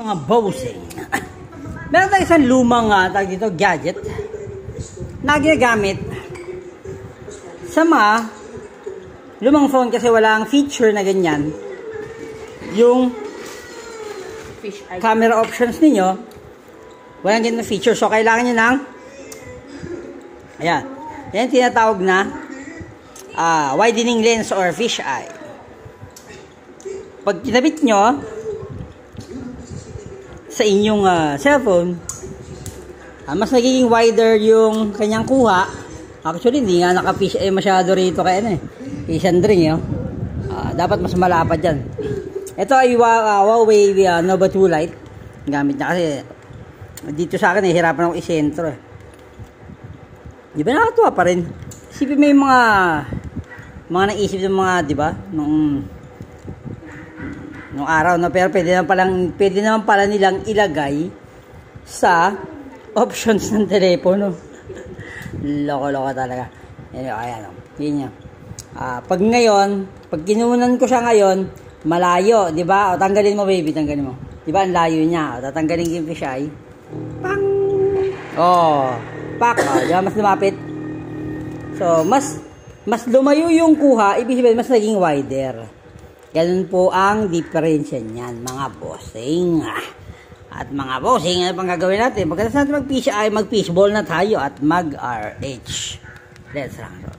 Mga bossing. Meron tayo isang lumang gadget na ginagamit sa mga lumang phone kasi walang feature na ganyan. Yung camera options ninyo, walang ganyan feature. So, kailangan nyo ng ayan. Yan tinatawag na widening lens or fisheye. Pag kinabit nyo sa inyong cellphone, mas nagiging wider yung kanyang kuha. Actually, hindi nga naka-fish masyado rito kaya kay Sandring, dapat mas malapad yan. Ito ay Huawei Nova 2 Lite. Gamit niya kasi dito sa akin, hirapan ako isentro. Di ba nakatuwa pa rin? Isipin mo yung mga naisip ng mga, di ba? Nung araw, no? Pero pwede naman pala nilang ilagay sa options ng telepono. Loko-loko talaga. Ayan, yun yan. Pag kinunan ko siya ngayon, malayo, di ba? O, tanggalin mo, baby, tanggalin mo. Di ba, ang layo niya. O, tatanggalin ko yung fisheye. Pang! Oh, pak! O, di ba, mas lumapit. So, mas lumayo yung kuha, ibig sabihin, mas naging wider. Ganun po ang diferensya niyan, mga bossing. At mga bossing, ano pang gagawin natin? Pagkatapos natin mag-fishball na tayo at mag-RH. Let's rock.